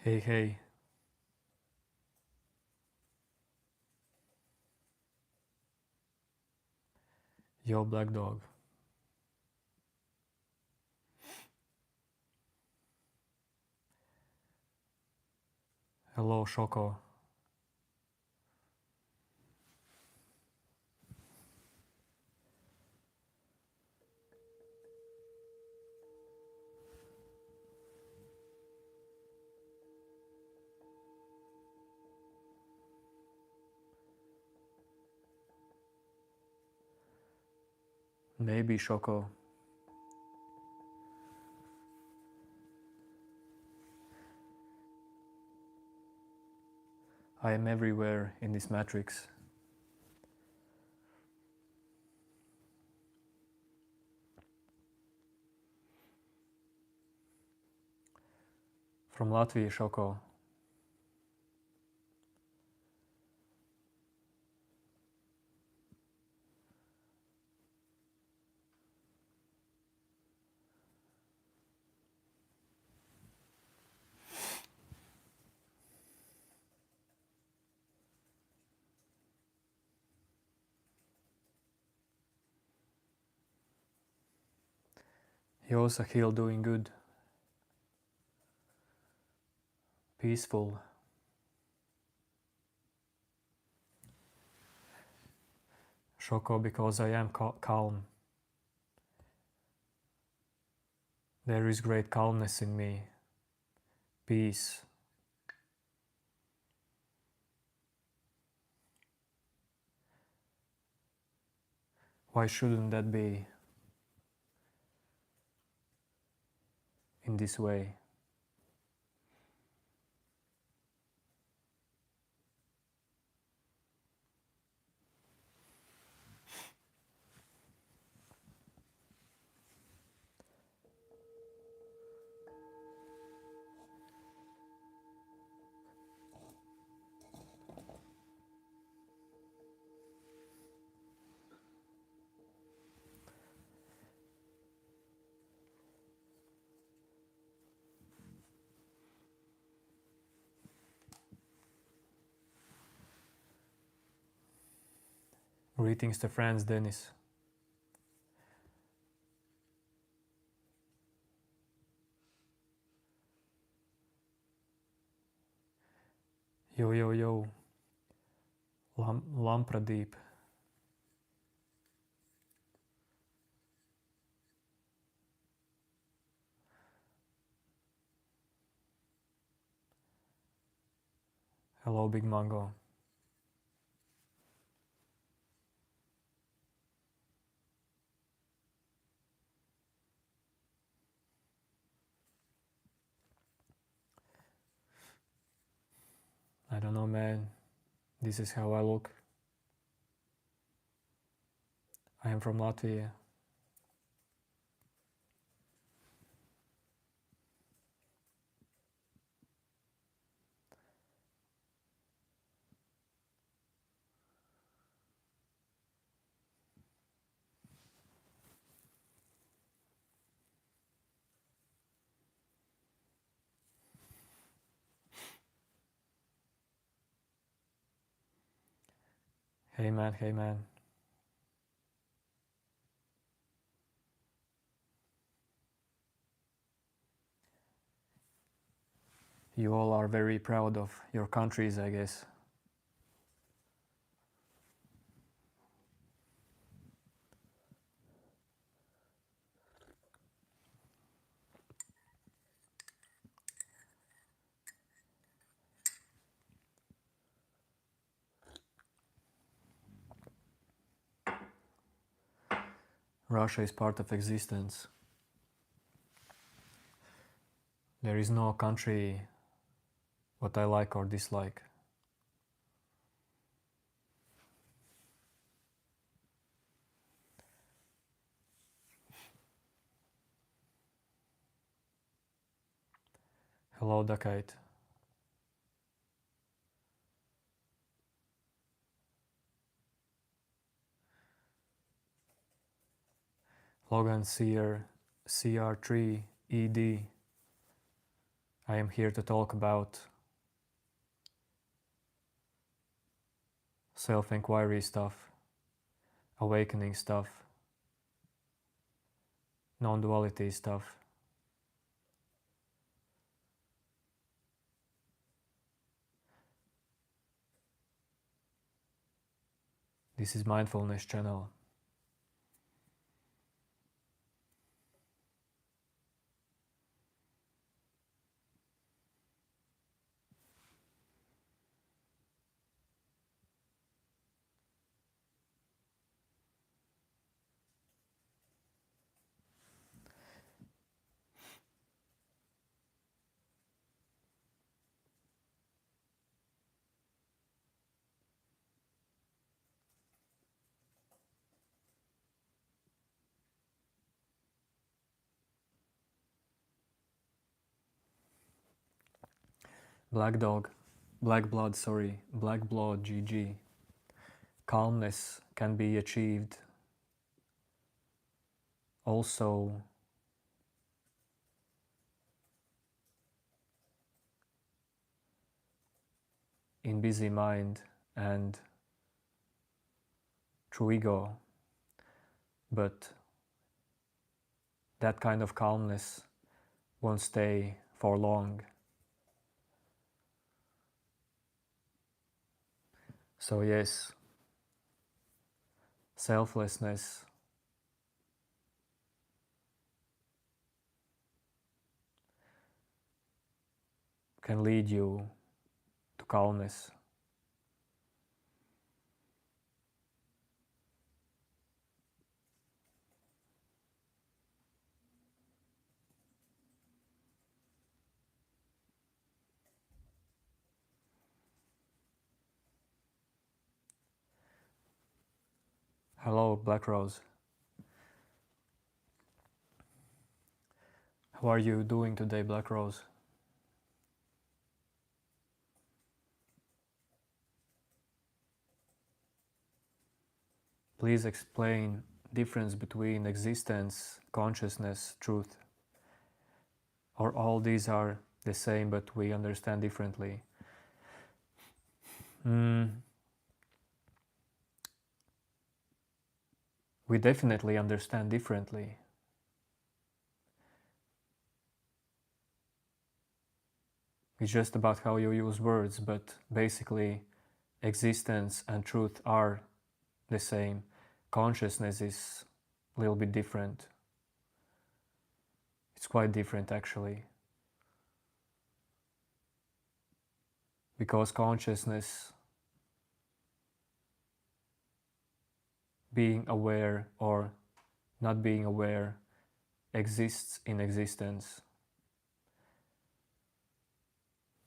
Hey, hey. Yo, Black Dog. Hello, Shoko. Maybe Shoko. I am everywhere in this matrix. From Latvia, Shoko. Yo, Sahil, doing good. Peaceful. Shoko, because I am calm. There is great calmness in me. Peace. Why shouldn't that be in this way? Greetings to friends, Dennis. Yo, yo, yo. Lampradeep. Hello, Big Mango. I don't know, man. This is how I look. I am from Latvia. Hey, man, hey, man. You all are very proud of your countries, I guess. Russia is part of existence. There is no country what I like or dislike. Hello, Dakite. Logan Sear, CR3, ED. I am here to talk about self-inquiry stuff, awakening stuff, non-duality stuff. This is Mindfulness channel. Black blood GG. Calmness can be achieved also in busy mind and through ego, but that kind of calmness won't stay for long. So yes, selflessness can lead you to calmness. Hello, Black Rose. How are you doing today, Black Rose? Please explain difference between existence, consciousness, truth. Or all these are the same but we understand differently. We definitely understand differently. It's just about how you use words, but basically existence and truth are the same. Consciousness is a little bit different. It's quite different actually. Because consciousness, being aware or not being aware, exists in existence.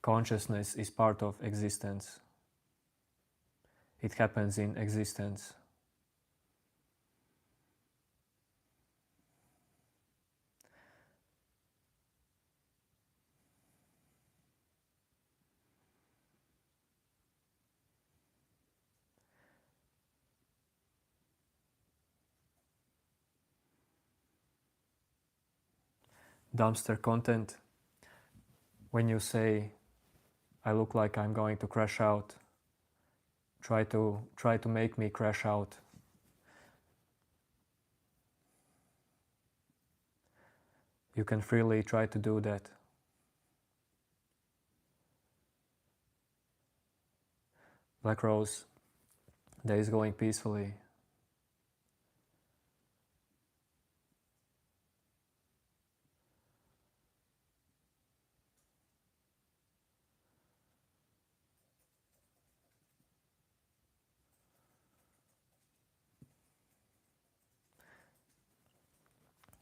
Consciousness is part of existence. It happens in existence. Dumpster content. When you say, I look like I'm going to crash out, try to make me crash out. You can freely try to do that. Black Rose, day is going peacefully.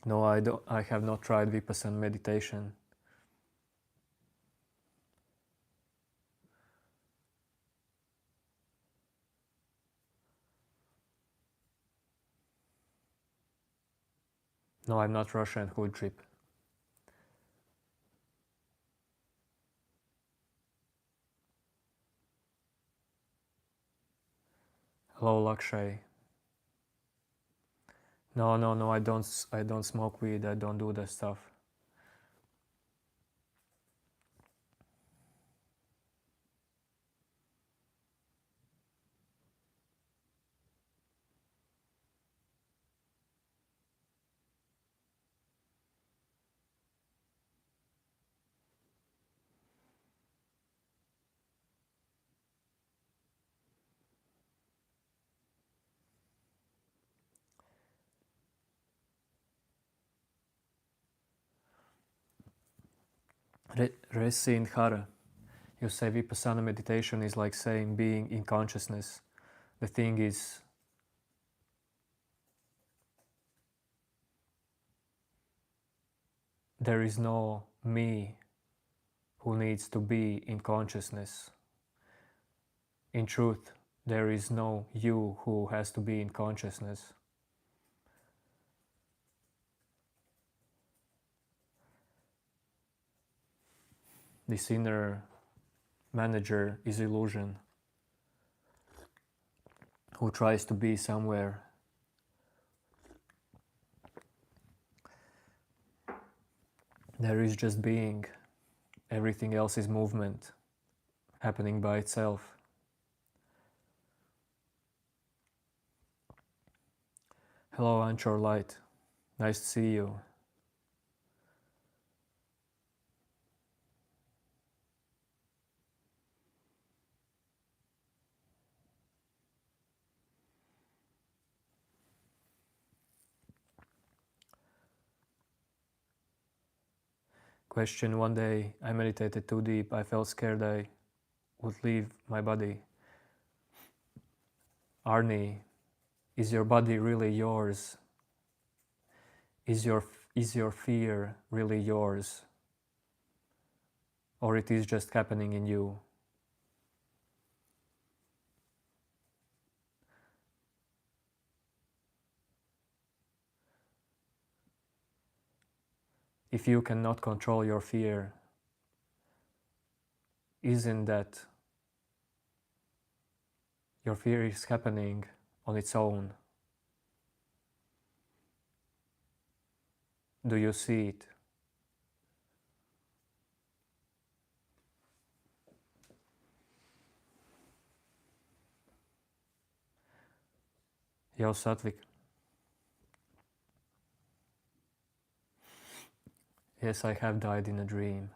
No, I have not tried Vipassana meditation. No, I'm not Russian hood trip. Hello, Lakshay. No, I don't smoke weed. I don't do that stuff. Resi Hara, you say Vipassana meditation is like saying being in consciousness. The thing is, there is no me who needs to be in consciousness. In truth, there is no you who has to be in consciousness. This inner manager is illusion, who tries to be somewhere. There is just being. Everything else is movement, happening by itself. Hello, Anchor Light. Nice to see you. Question: one day I meditated too deep. I felt scared I would leave my body. Arnie, is your body really yours? Is your fear really yours? Or it is just happening in you? If you cannot control your fear, isn't that your fear is happening on its own? Do you see it? Yo, Satvik. Yes, I have died in a dream.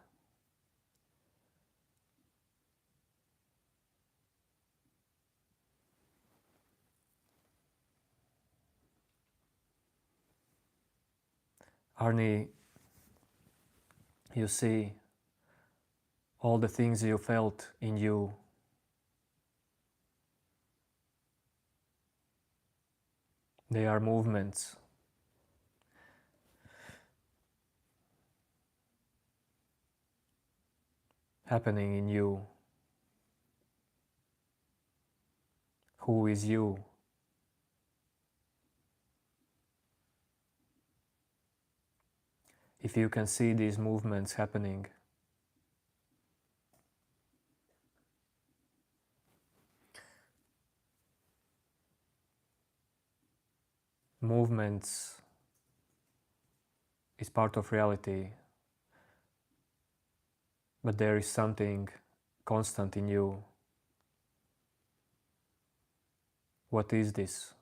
Arnie, you see, all the things you felt in you, they are movements. Happening in you. Who is you? If you can see these movements happening, movements is part of reality, but there is something constant in you. What is this?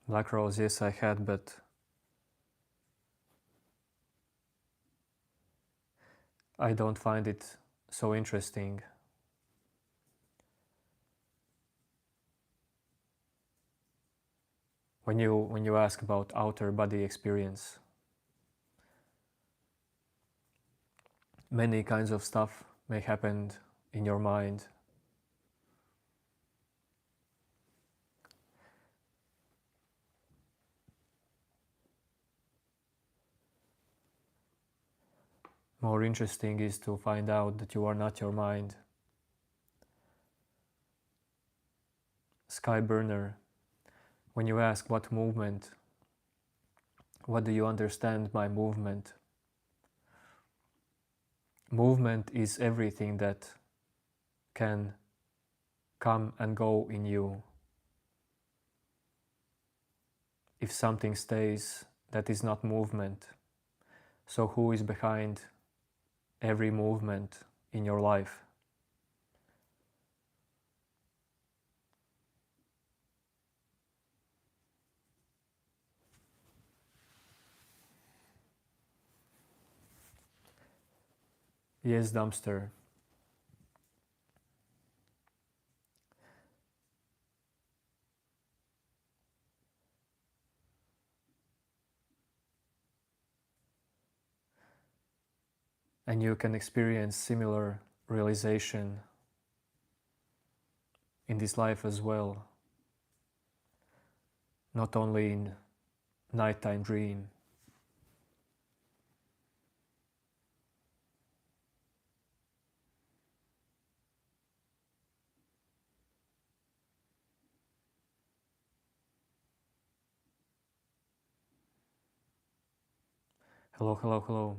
Black Rose, yes, I had, but I don't find it so interesting. When you ask about outer body experience, many kinds of stuff may happen in your mind. More interesting is to find out that you are not your mind. Skyburner, when you ask what movement, what do you understand by movement? Movement is everything that can come and go in you. If something stays, that is not movement. So who is behind every movement in your life? Yes, dumpster. And you can experience similar realization in this life as well, not only in nighttime dream. Hello, hello, hello.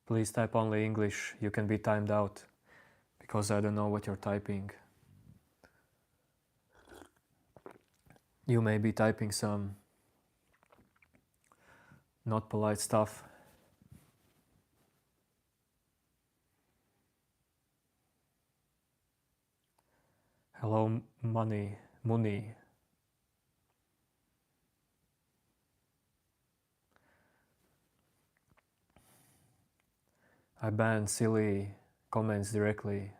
Please type only English. You can be timed out because I don't know what you're typing. You may be typing some not polite stuff. Hello, Muni. I ban silly comments directly.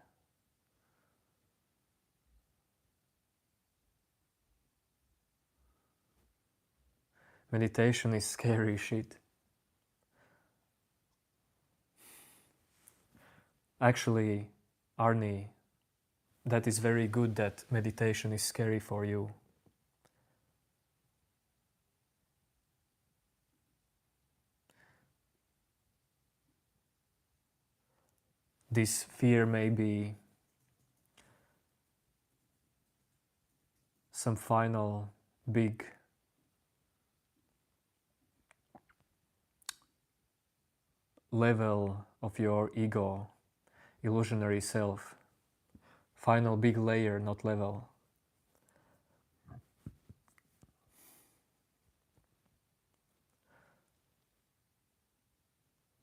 Meditation is scary shit. Actually, Arnie, that is very good that meditation is scary for you. This fear may be some final big level of your ego, illusionary self. Final big layer, not level.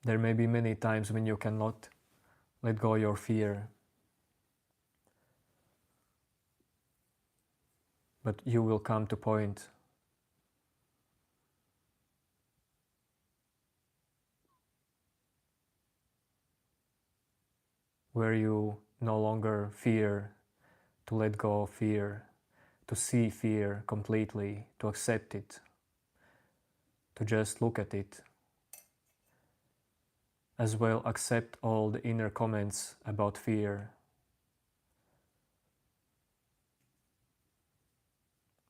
There may be many times when you cannot let go your fear, but you will come to point where you no longer fear to let go of fear, to see fear completely, to accept it, to just look at it. As well, accept all the inner comments about fear.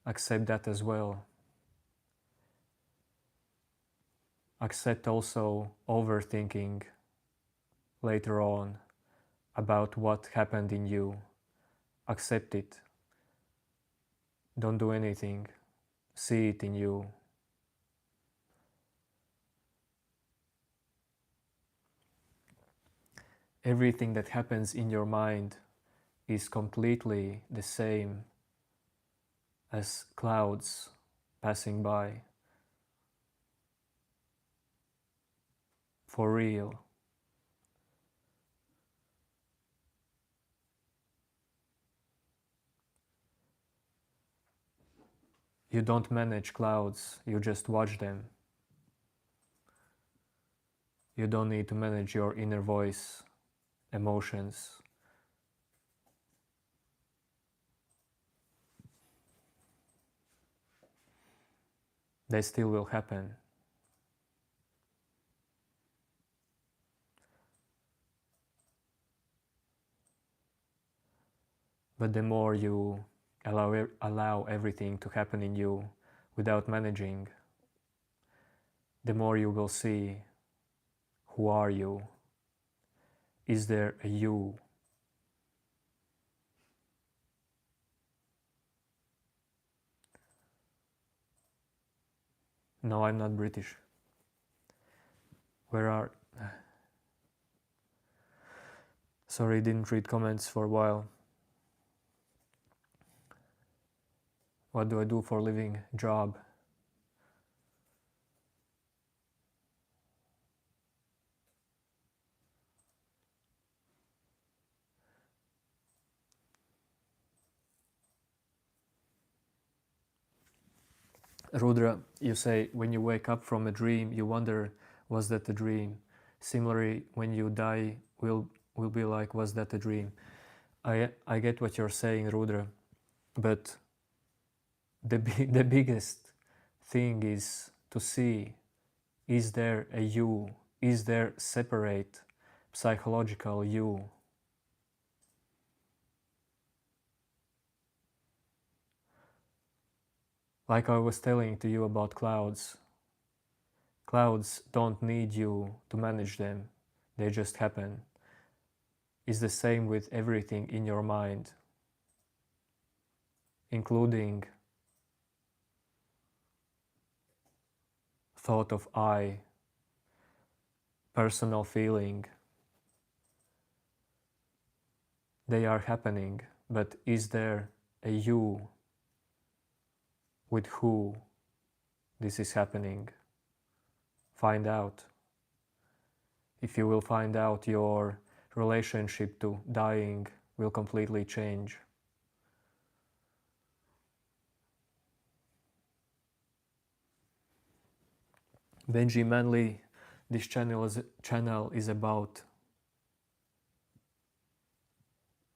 Accept that as well. Accept also overthinking later on about what happened in you. Accept it. Don't do anything. See it in you. Everything that happens in your mind is completely the same as clouds passing by. For real. You don't manage clouds, you just watch them. You don't need to manage your inner voice, emotions. They still will happen. But the more you allow everything to happen in you without managing, the more you will see who are you. Is there a you? No, I'm not British. Where are... Sorry, didn't read comments for a while. What do I do for a living? Job. Rudra, you say when you wake up from a dream, you wonder, was that a dream? Similarly, when you die, will be like, was that a dream? I get what you're saying, Rudra, but the biggest thing is to see, is there a you? Is there separate psychological you? Like I was telling to you about clouds. Clouds don't need you to manage them. They just happen. It's the same with everything in your mind, including thought of I, personal feeling. They are happening, but is there a you with who this is happening? Find out. If you will find out, your relationship to dying will completely change. Benji Manley, this channel is about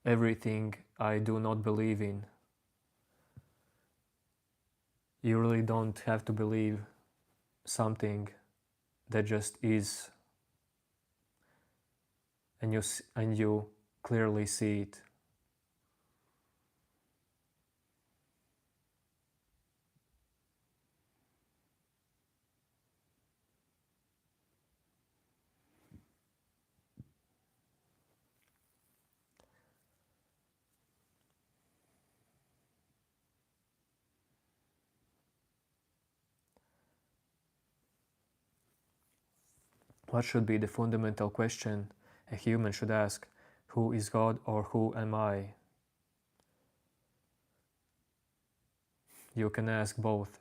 everything I do not believe in. You really don't have to believe something that just is, and you clearly see it. What should be the fundamental question a human should ask? Who is God or who am I? You can ask both.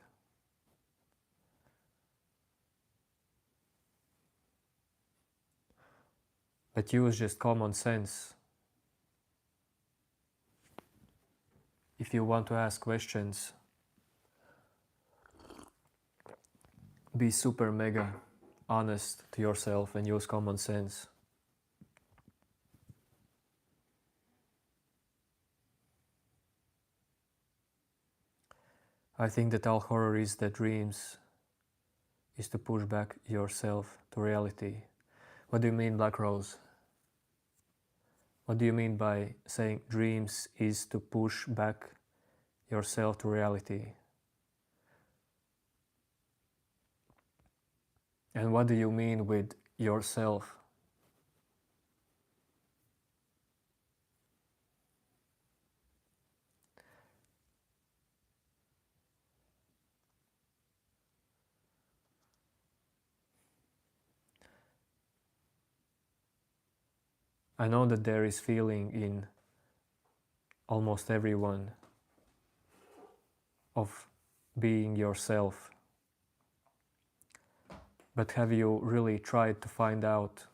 But use just common sense. If you want to ask questions, be super mega honest to yourself and use common sense. I think that all horror is that dreams is to push back yourself to reality. What do you mean, Black Rose? What do you mean by saying dreams is to push back yourself to reality? And what do you mean with yourself? I know that there is feeling in almost everyone of being yourself. But have you really tried to find out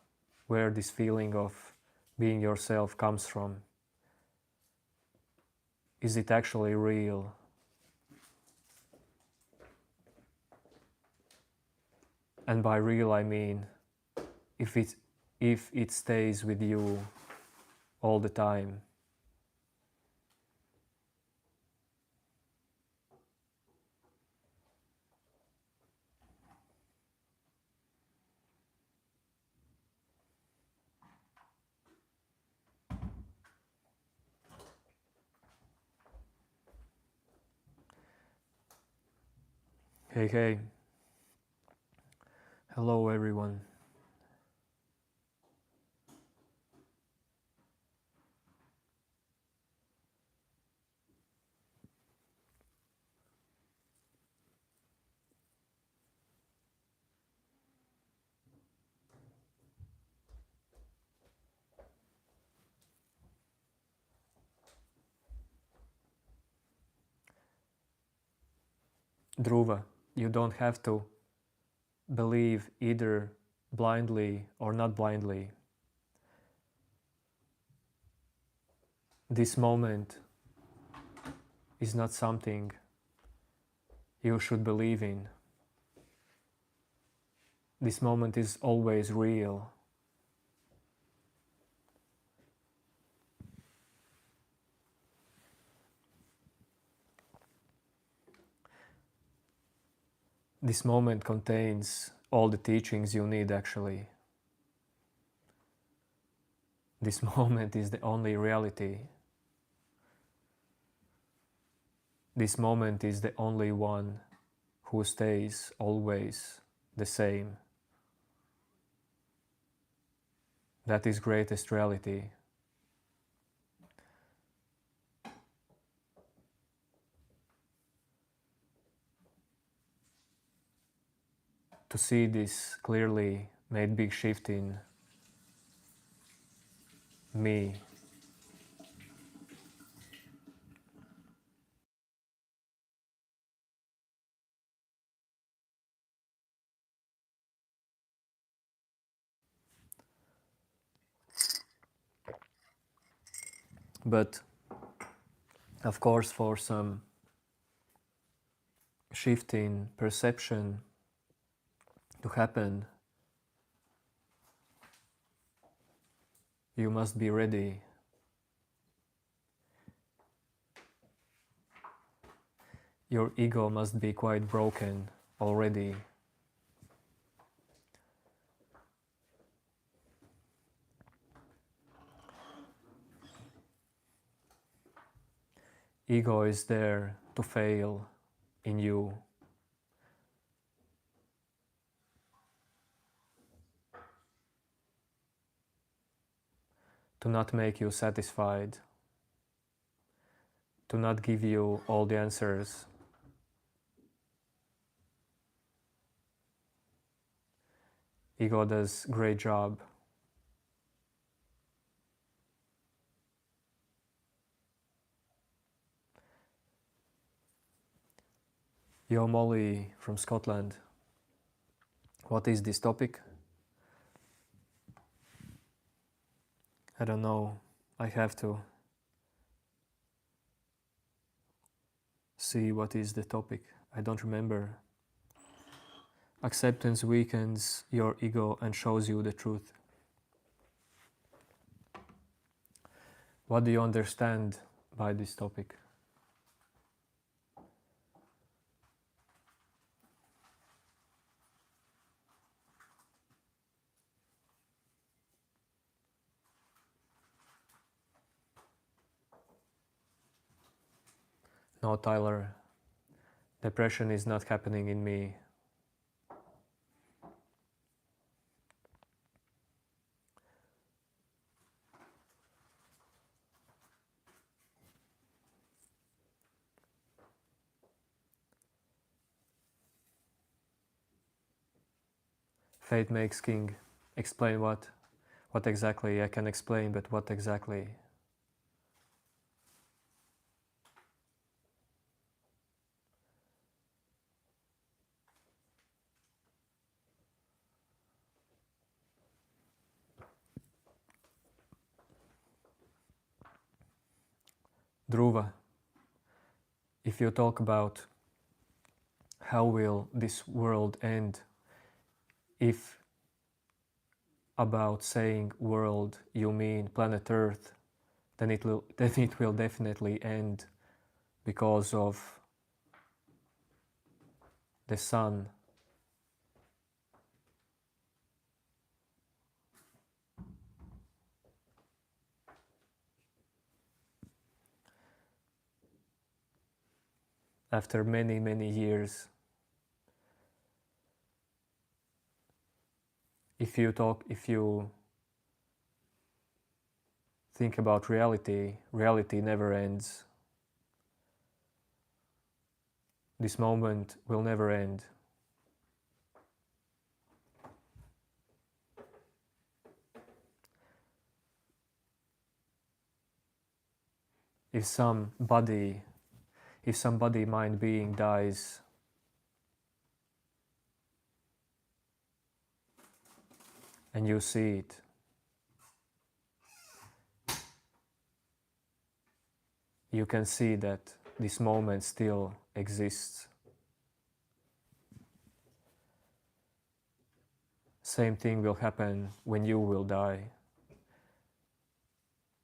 where this feeling of being yourself comes from? Is it actually real? And by real I mean if it stays with you all the time. Hey, hey. Hello, everyone. Dhruva, you don't have to believe either blindly or not blindly. This moment is not something you should believe in. This moment is always real. This moment contains all the teachings you need actually. This moment is the only reality. This moment is the only one who stays always the same. That is greatest reality. To see this clearly made big shift in me. But of course, for some shift in perception to happen, you must be ready. Your ego must be quite broken already. Ego is there to fail in you. To not make you satisfied. To not give you all the answers. Ego does great job. Yo Molly from Scotland, what is this topic? I don't know. I have to see what is the topic. I don't remember. Acceptance weakens your ego and shows you the truth. What do you understand by this topic? No, Tyler. Depression is not happening in me. Fate makes king. Explain what? What exactly? I can explain, but what exactly? Dhruva, if you talk about how will this world end, if about saying world you mean planet Earth, then it will definitely end because of the sun. After many, many years, if you think about reality, reality never ends. This moment will never end. If some body, mind, being dies, and you see it, you can see that this moment still exists. Same thing will happen when you will die.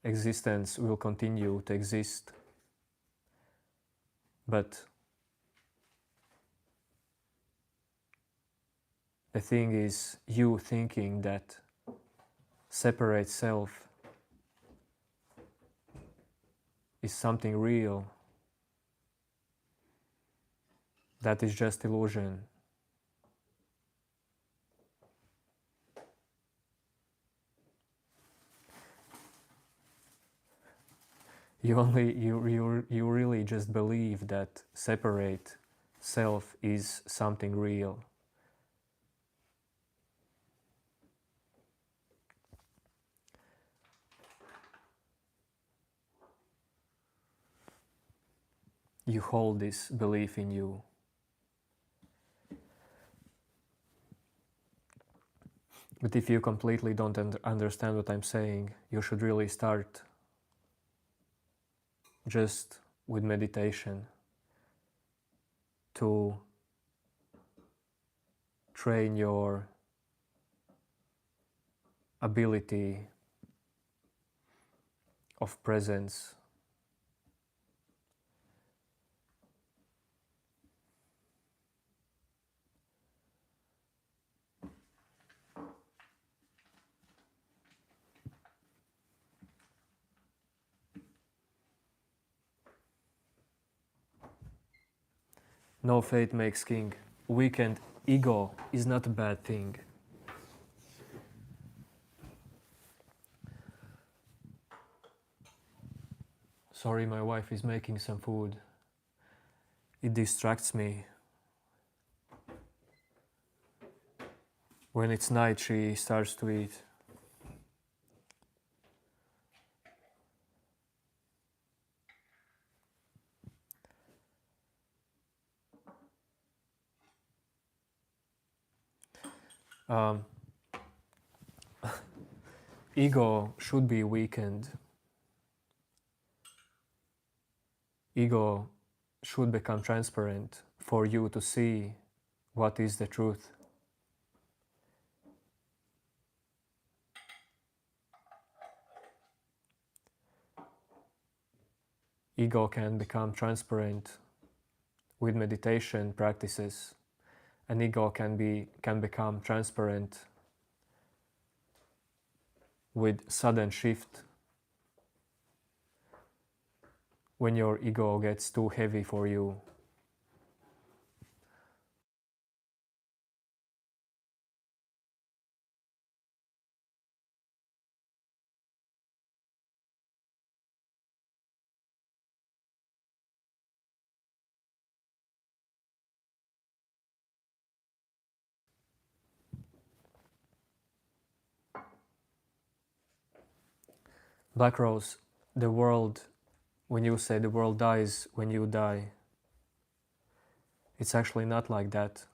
Existence will continue to exist, but the thing is, you thinking that separate self is something real, that is just illusion. You really just believe that separate self is something real. You hold this belief in you. But if you completely don't understand what I'm saying, you should really start just with meditation to train your ability of presence. No fate makes king. Weakened ego is not a bad thing. Sorry, my wife is making some food. It distracts me. When it's night, she starts to eat. Ego should be weakened. Ego should become transparent for you to see what is the truth. Ego can become transparent with meditation practices, and ego can become transparent with sudden shift when your ego gets too heavy for you. Black Rose, the world, when you say the world dies when you die, it's actually not like that.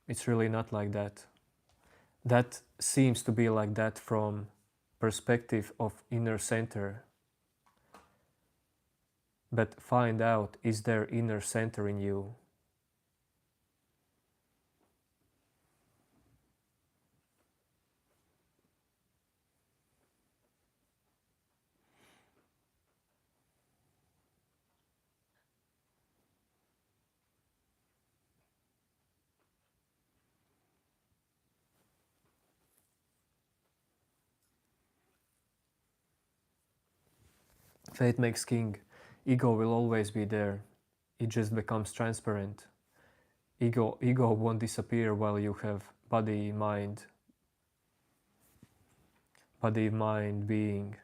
It's really not like that. That seems to be like that from perspective of inner center. But find out, is there inner center in you? Fate makes king. Ego will always be there. It just becomes transparent. Ego won't disappear while you have body, mind, being.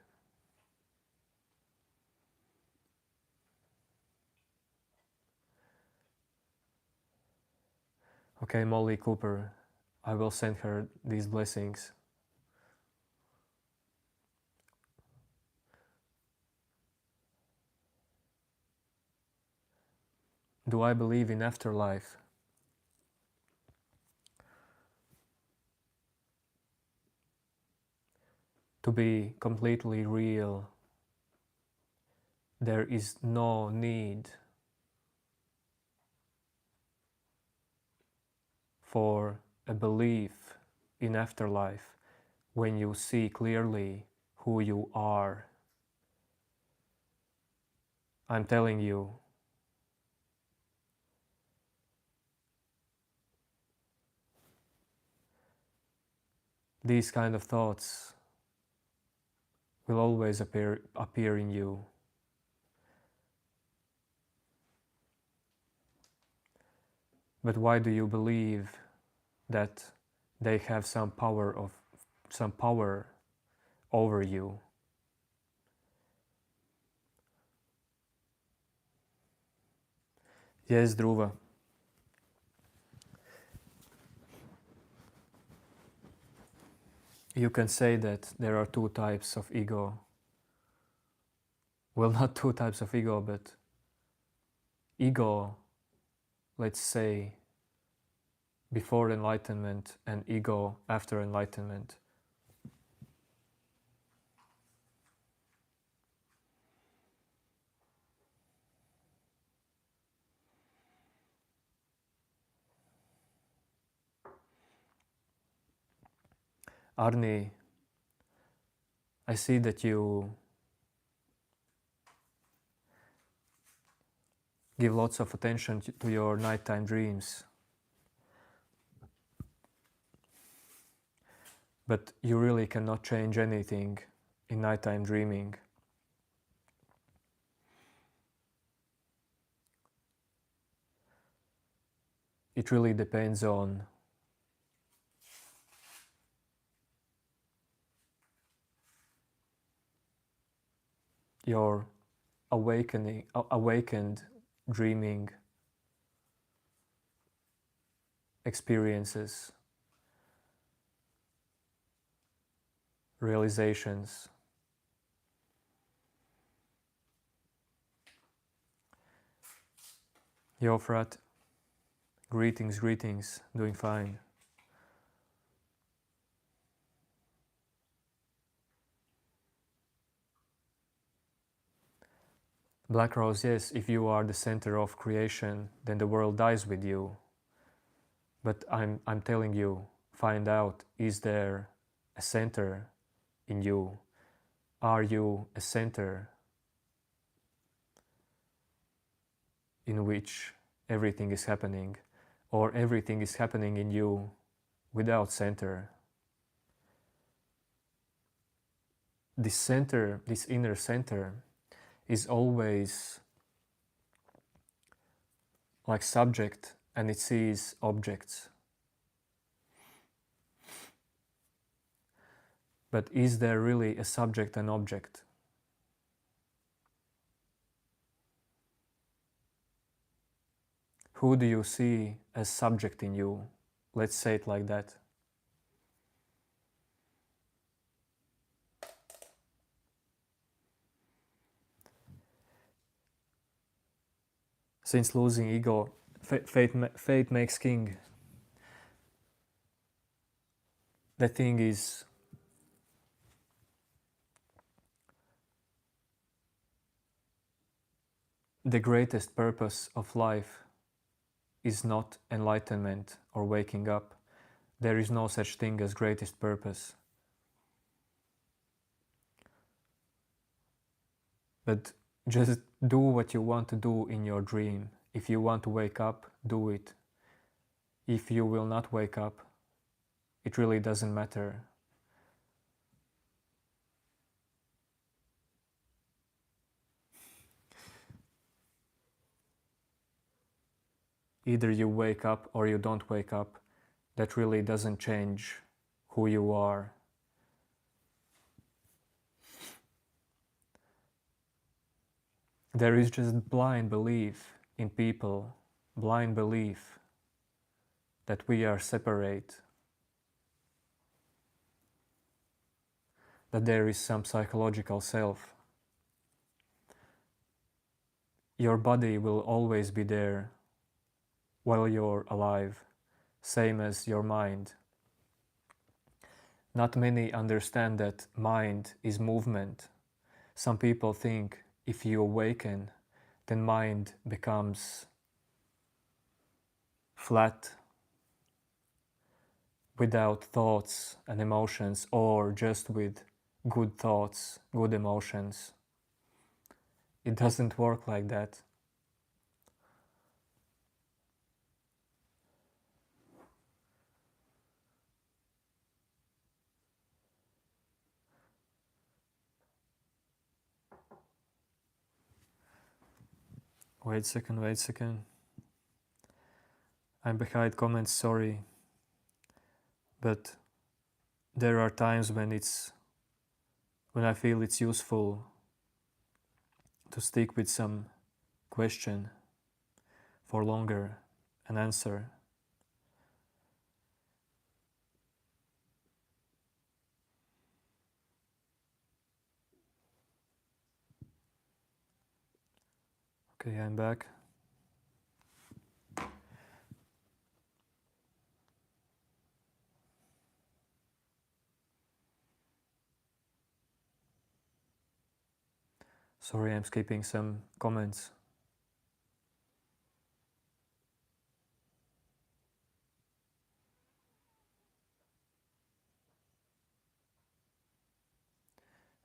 Okay, Molly Cooper, I will send her these blessings. Do I believe in afterlife? To be completely real, there is no need for a belief in afterlife when you see clearly who you are. I'm telling you, these kind of thoughts will always appear in you. But why do you believe that they have some power over you? Yes, Dhruva. You can say that there are two types of ego. Well, not two types of ego, but ego, let's say, before enlightenment and ego after enlightenment. Arni, I see that you give lots of attention to your nighttime dreams. But you really cannot change anything in nighttime dreaming. It really depends on your awakened dreaming experiences, realizations. Yofrat, greetings, greetings, doing fine. Black Rose, yes, if you are the center of creation, then the world dies with you. But I'm telling you, find out, is there a center in you? Are you a center in which everything is happening? Or everything is happening in you without center? This center, this inner center, is always like subject and it sees objects. But is there really a subject and object? Who do you see as subject in you? Let's say it like that. Since losing ego, fate makes king. The thing is, the greatest purpose of life is not enlightenment or waking up. There is no such thing as greatest purpose. But just do what you want to do in your dream. If you want to wake up, do it. If you will not wake up, it really doesn't matter. Either you wake up or you don't wake up. That really doesn't change who you are. There is just blind belief in people, blind belief that we are separate, that there is some psychological self. Your body will always be there while you're alive, same as your mind. Not many understand that mind is movement. Some people think if you awaken, then mind becomes flat, without thoughts and emotions, or just with good thoughts, good emotions. It doesn't work like that. Wait a second, wait a second. I'm behind comments, sorry. But there are times when I feel it's useful to stick with some question for longer and answer. Okay, I'm back. Sorry, I'm skipping some comments.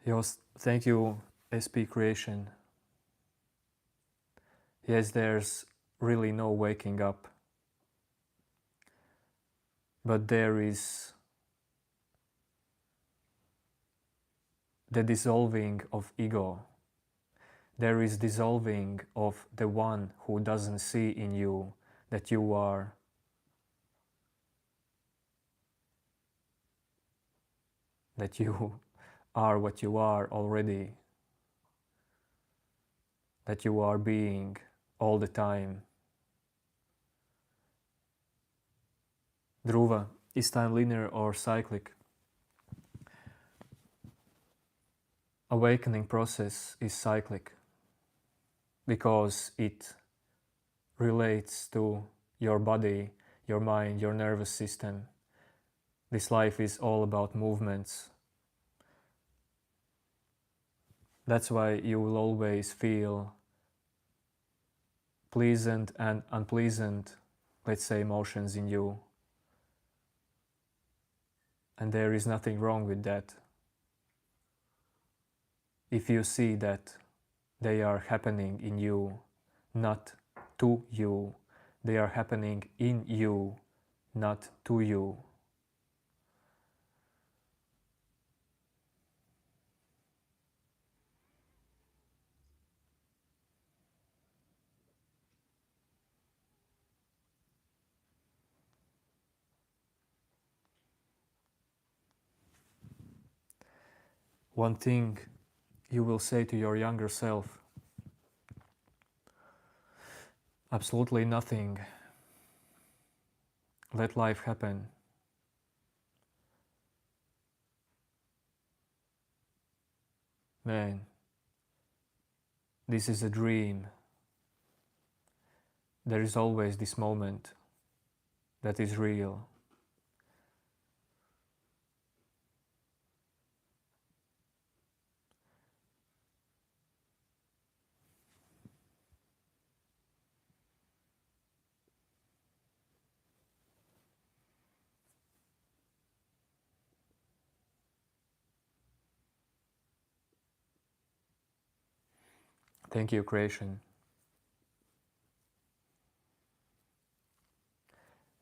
Yes, thank you, SP Creation. Yes, there's really no waking up, but there is the dissolving of ego. There is dissolving of the one who doesn't see in you that you are are what you are already, that you are being all the time. Dhruva, is time linear or cyclic? Awakening process is cyclic because it relates to your body, your mind, your nervous system. This life is all about movements. That's why you will always feel pleasant and unpleasant, let's say, emotions in you. And there is nothing wrong with that. If you see that they are happening in you, not to you, they are happening in you, not to you. One thing you will say to your younger self: absolutely nothing. Let life happen. Man, this is a dream. There is always this moment that is real. Thank you, creation.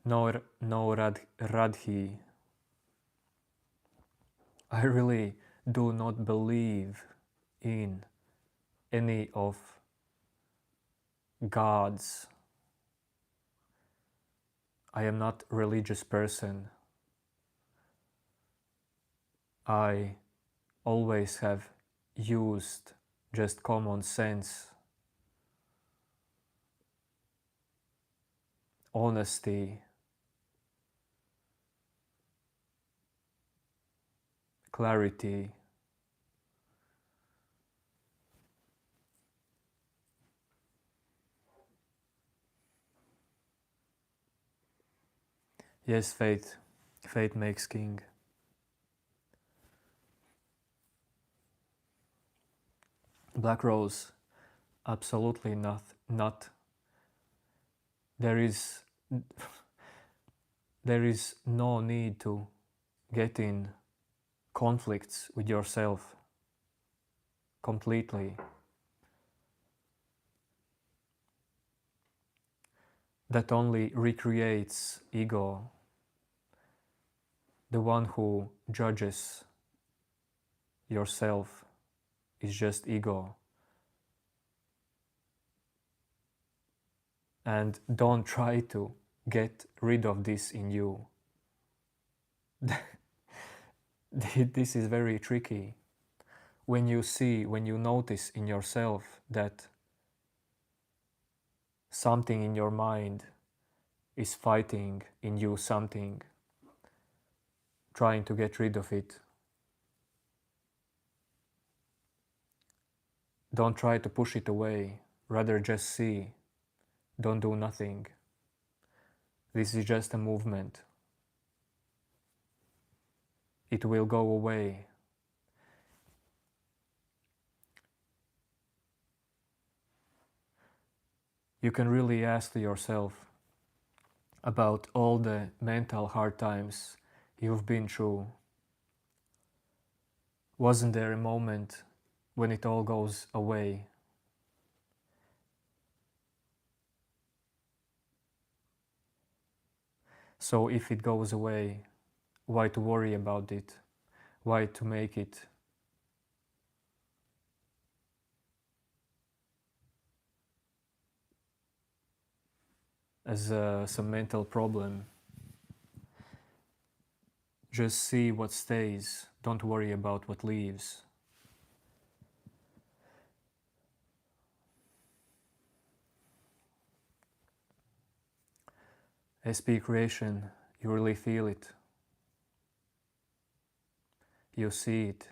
No Radhi. I really do not believe in any of gods. I am not a religious person. I always have used just common sense, honesty, clarity. Yes, faith makes king. Black Rose, absolutely not. There is there is no need to get in conflicts with yourself completely. That only recreates ego. The one who judges yourself is just ego. And don't try to get rid of this in you. This is very tricky. When you notice in yourself that something in your mind is fighting in you something, trying to get rid of it, don't try to push it away, rather just see, don't do nothing. This is just a movement. It will go away. You can really ask yourself about all the mental hard times you've been through. Wasn't there a moment when it all goes away? So if it goes away, why to worry about it? Why to make it as some mental problem? Just see what stays, don't worry about what leaves. SP creation, you really feel it. You see it.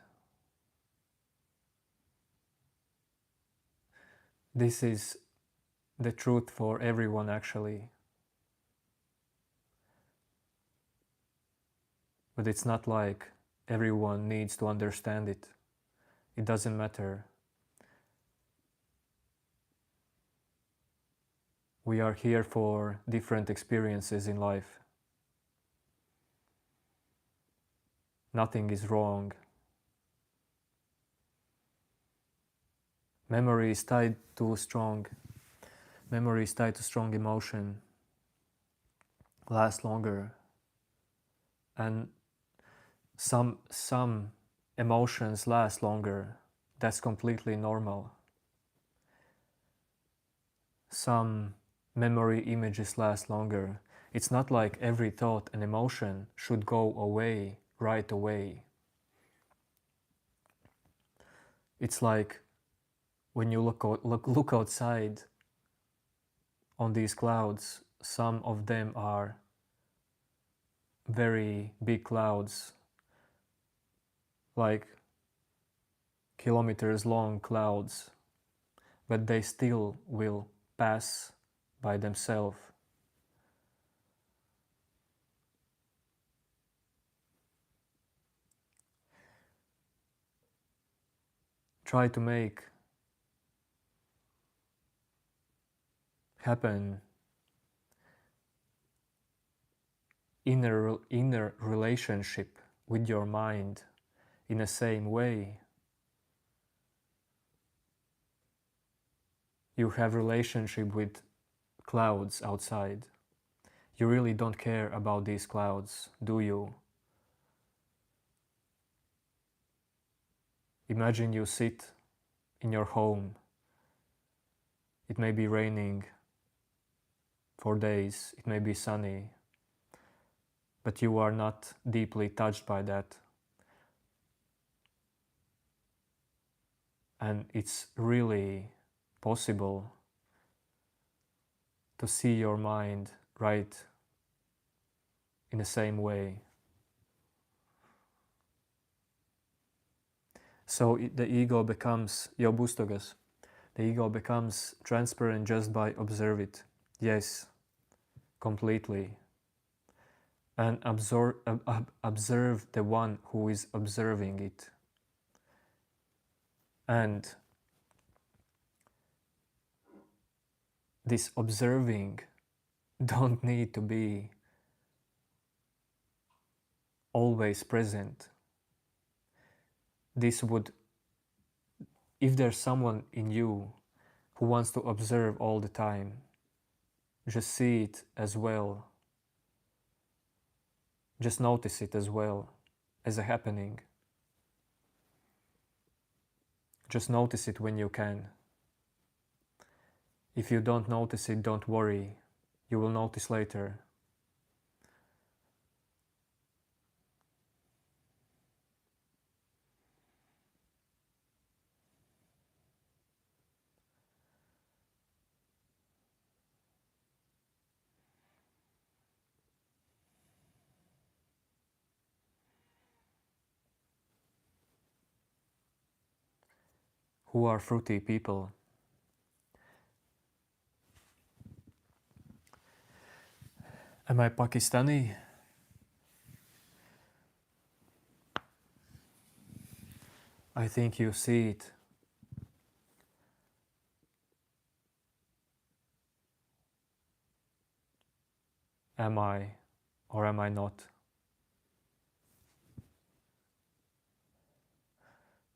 This is the truth for everyone actually. But it's not like everyone needs to understand it. It doesn't matter. We are here for different experiences in life. Nothing is wrong. Memory is tied to strong emotion, lasts longer. And some emotions last longer. That's completely normal. Some memory images last longer. It's not like every thought and emotion should go away right away. It's like when you look outside on these clouds, some of them are very big clouds, like kilometers long clouds, but they still will pass by themselves. Try to make happen inner relationship with your mind in the same way you have relationship with clouds outside. You really don't care about these clouds, do you? Imagine you sit in your home. It may be raining for days, it may be sunny, but you are not deeply touched by that. And it's really possible to see your mind right in the same way. So the ego becomes Jobustogas. The ego becomes transparent just by observe it. Yes, completely. And observe the one who is observing it. And this observing don't need to be always present. This would, if there's someone in you who wants to observe all the time, just see it as well. Just notice it as well as a happening. Just notice it when you can. If you don't notice it, don't worry. You will notice later. Who are fruity people? Am I Pakistani? I think you see it. Am I or am I not?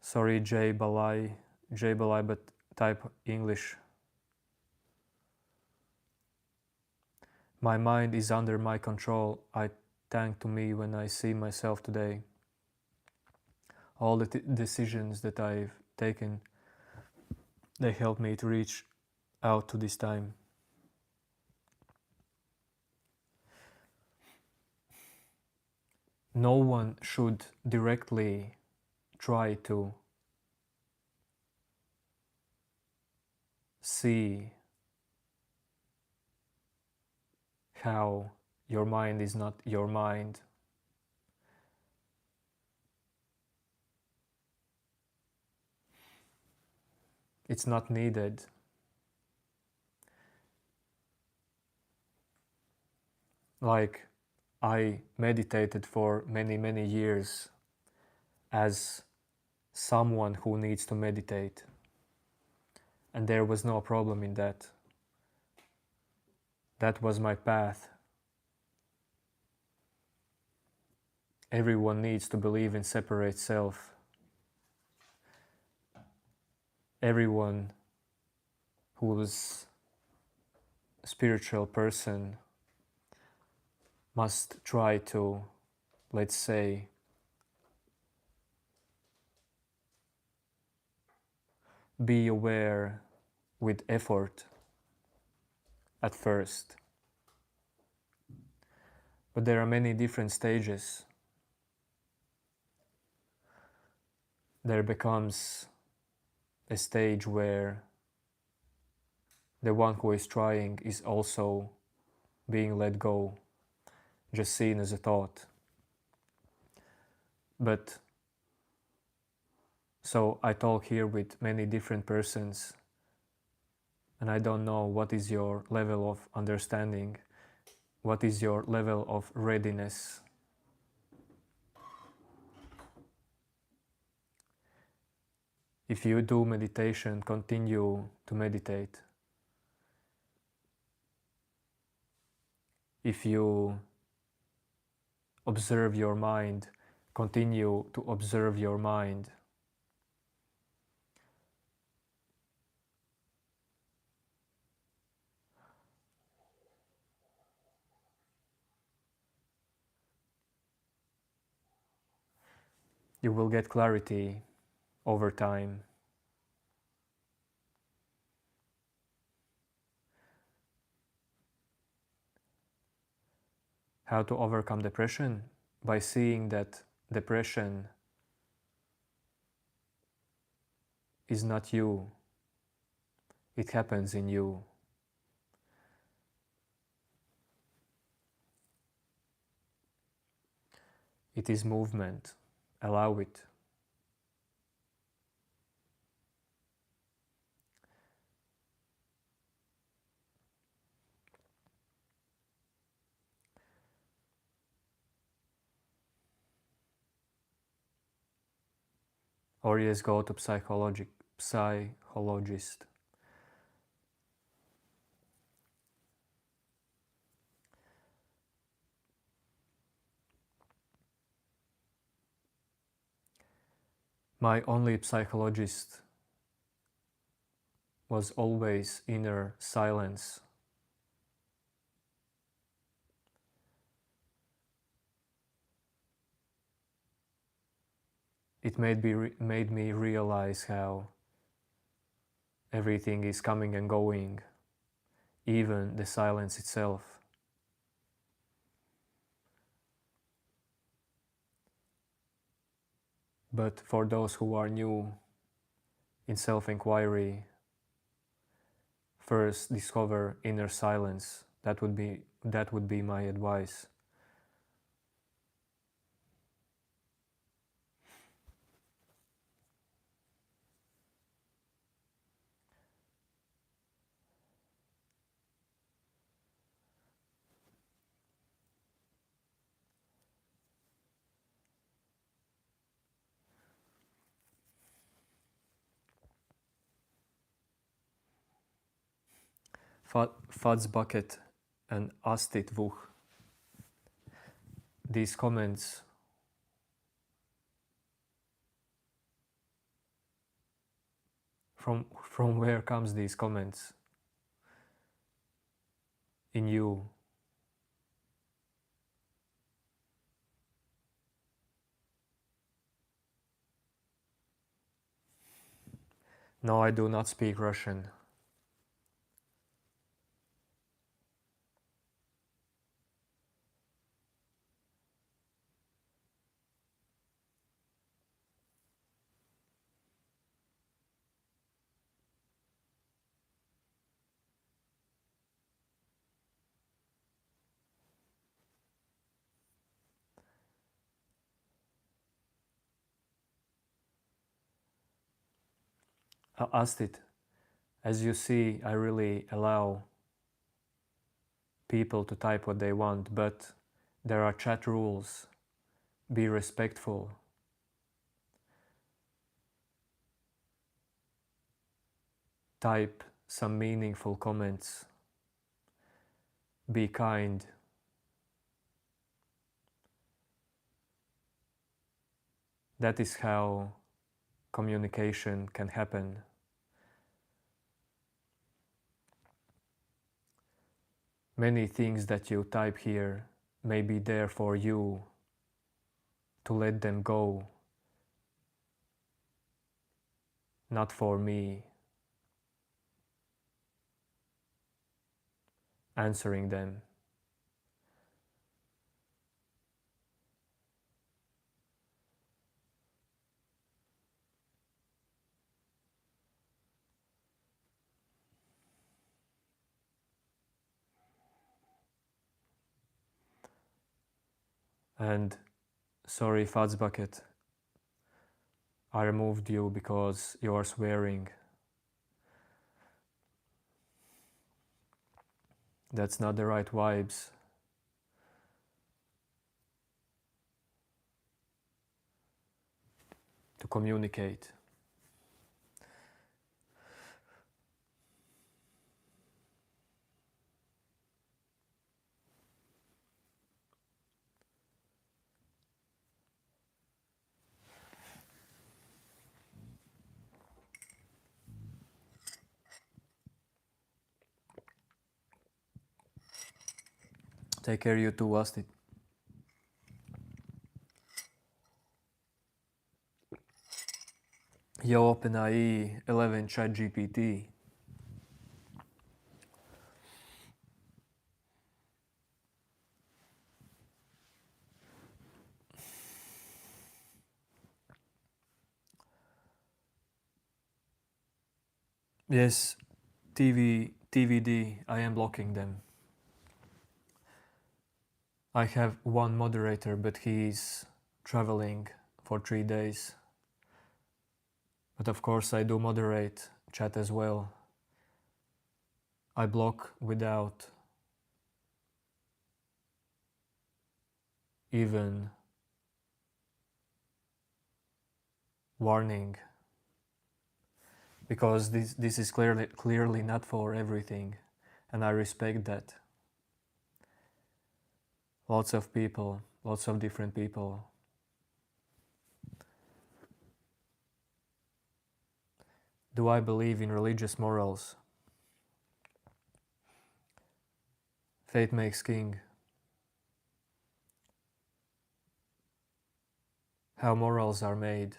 Sorry, Jay Balai, but type English. My mind is under my control. I thank to me when I see myself today. All the decisions that I've taken, they help me to reach out to this time. No one should directly try to see how your mind is not your mind. It's not needed. Like, I meditated for many years as someone who needs to meditate, and there was no problem in that. That was my path. Everyone needs to believe in separate self. Everyone who's a spiritual person must try to, let's say, be aware with effort at first. But there are many different stages. There becomes a stage where the one who is trying is also being let go, just seen as a thought. But so I talk here with many different persons, and I don't know what is your level of understanding, what is your level of readiness. If you do meditation, continue to meditate. If you observe your mind, continue to observe your mind. You will get clarity over time. How to overcome depression? By seeing that depression is not you. It happens in you. It is movement. Allow it. Or yes, go to psychologist. My only psychologist was always inner silence. It made me realize how everything is coming and going, even the silence itself. But for those who are new in self-inquiry, first discover inner silence. That would be my advice. Fud's Bucket and Astit Vuch. These comments from where comes these comments in you? No, I do not speak Russian. Astit, as you see, I really allow people to type what they want, but there are chat rules. Be respectful. Type some meaningful comments. Be kind. That is how communication can happen. Many things that you type here may be there for you to let them go, not for me answering them. And sorry, Fud's Bucket, I removed you because you are swearing. That's not the right vibes. To communicate. Take care, you too, Astit. Yo, OpenAI 11 ChatGPT. Yes, TVD, I am blocking them. I have one moderator, but he's traveling for 3 days. But of course I do moderate chat as well. I block without even warning, because this is clearly not for everything, and I respect that. Lots of people, lots of different people Do I believe in religious morals? Faith makes king. How morals are made?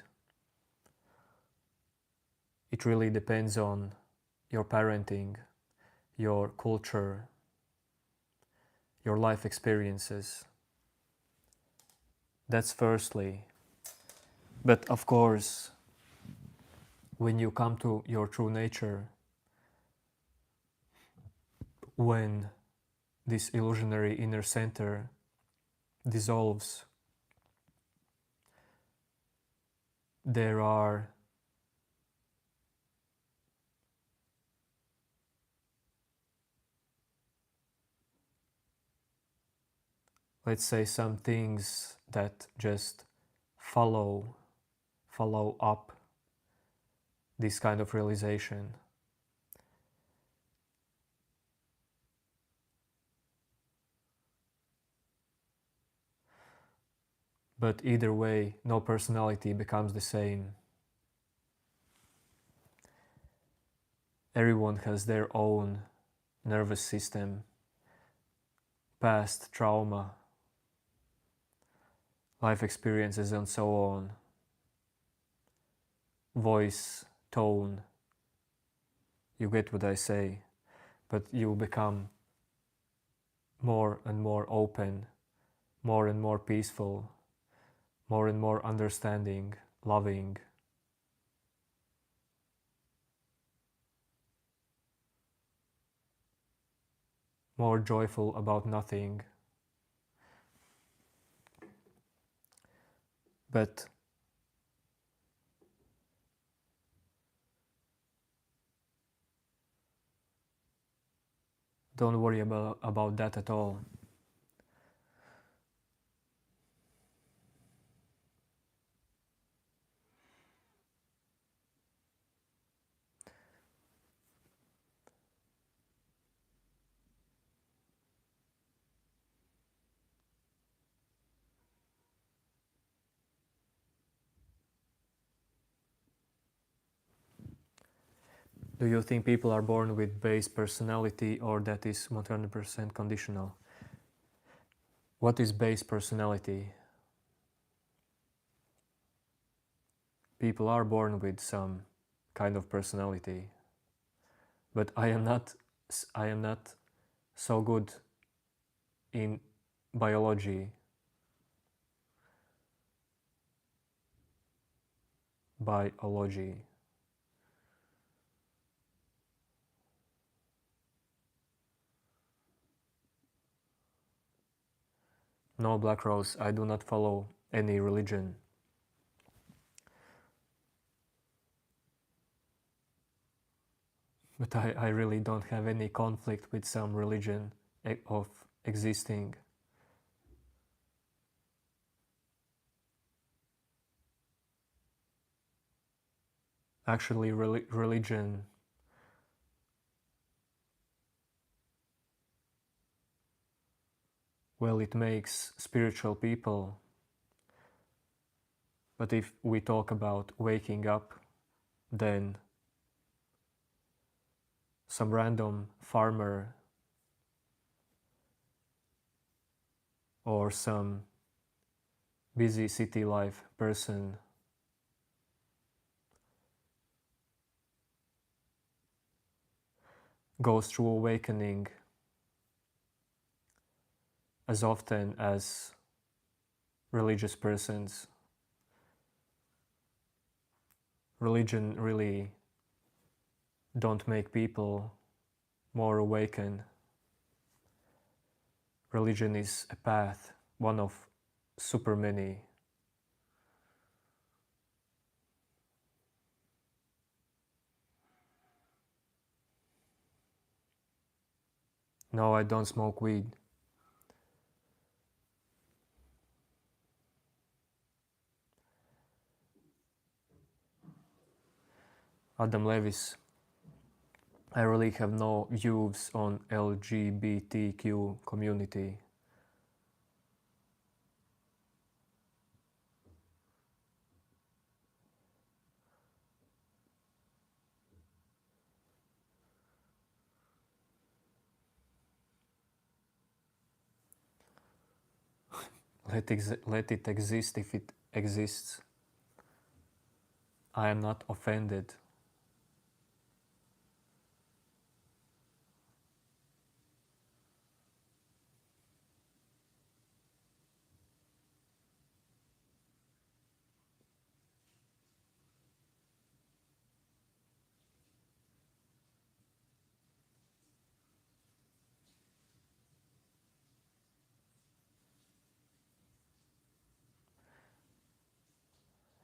It really depends on your parenting, your culture, your life experiences. That's firstly. But of course, when you come to your true nature, when this illusionary inner center dissolves, there are let's say some things that just follow up this kind of realization. But either way, no personality becomes the same. Everyone has their own nervous system, past trauma, life experiences, and so on. Voice, tone, you get what I say, but you become more and more open, more and more peaceful, more and more understanding, loving. More joyful about nothing. But don't worry about that at all. Do you think people are born with base personality or that is 100% conditional? What is base personality? People are born with some kind of personality, but I am not so good in biology. No, Black Rose, I do not follow any religion. But I really don't have any conflict with some religion of existing. Actually, religion well, it makes spiritual people. But if we talk about waking up, then some random farmer or some busy city life person goes through awakening as often as religious persons. Religion really don't make people more awakened. Religion is a path, one of super many. No, I don't smoke weed. Adam Levis, I really have no views on LGBTQ community. let it exist if it exists. I am not offended.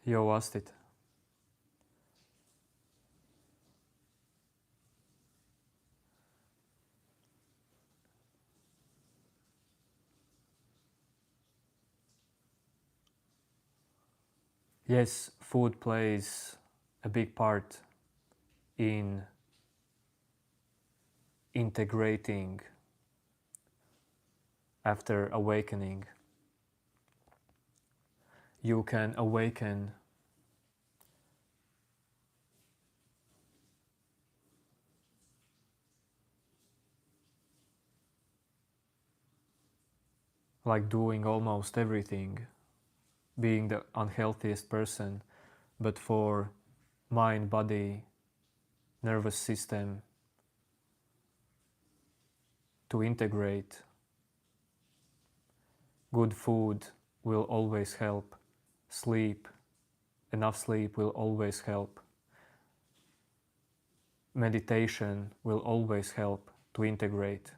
Yo, Astit. Yes, food plays a big part in integrating after awakening. You can awaken like doing almost everything, being the unhealthiest person, but for mind, body, nervous system to integrate, good food will always help. Sleep, enough sleep will always help. Meditation will always help to integrate.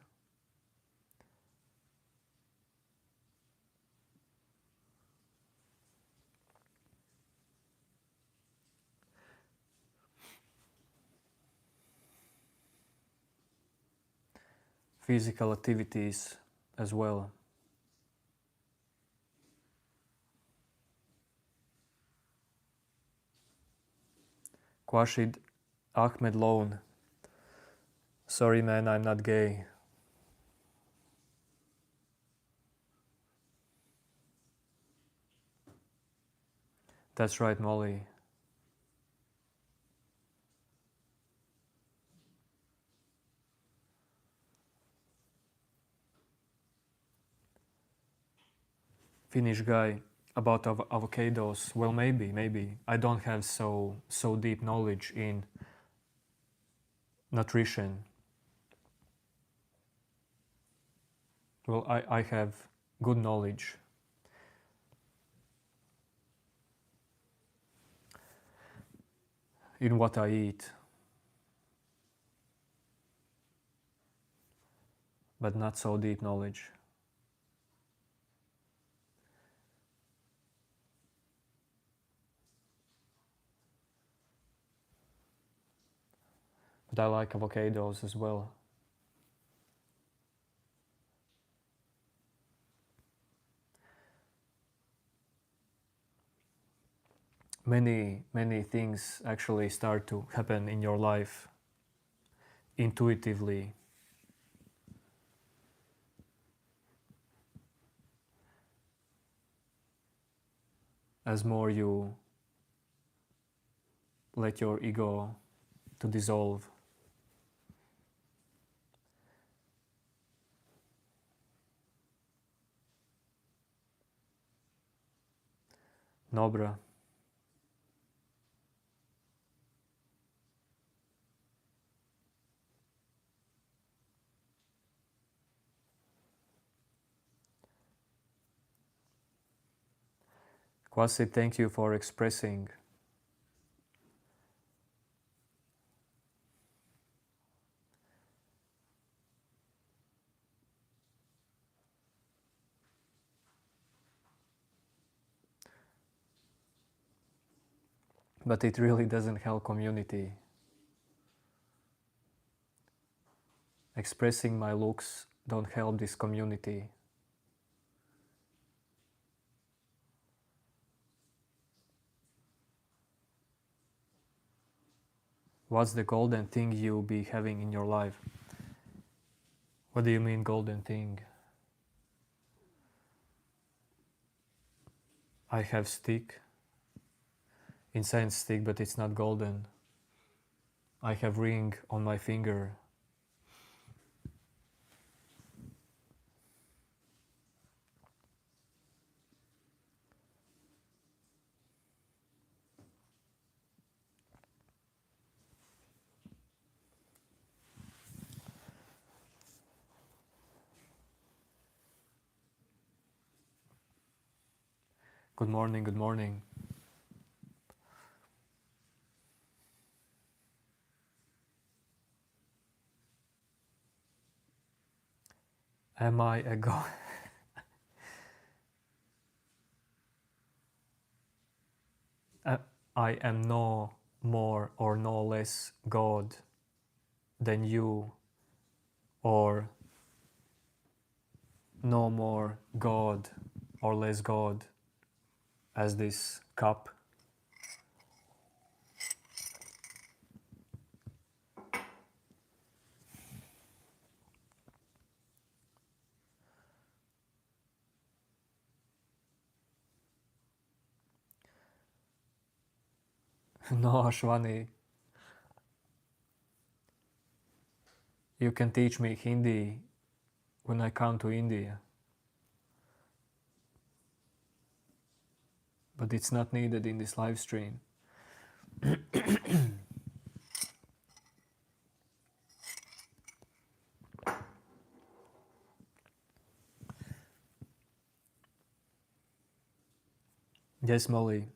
Physical activities as well. Kwashid Ahmed Lone. Sorry man, I'm not gay. That's right, Molly. Finnish guy about avocados. Well, maybe. I don't have so deep knowledge in nutrition. Well, I have good knowledge. In what I eat, but not so deep knowledge. But I like avocados as well. Many things actually start to happen in your life intuitively. As more you let your ego to dissolve. Nobra. Kwasi, thank you for expressing. But it really doesn't help community. Expressing my looks don't help this community. What's the golden thing you be having in your life? What do you mean golden thing? I have stick, incense stick, but it's not golden. I have ring on my finger. Good morning, good morning. Am I a god? I am no more or no less God than you, or no more God or less God as this cup. No, Ashwani, you can teach me Hindi when I come to India, but it's not needed in this live stream. Yes, Molly,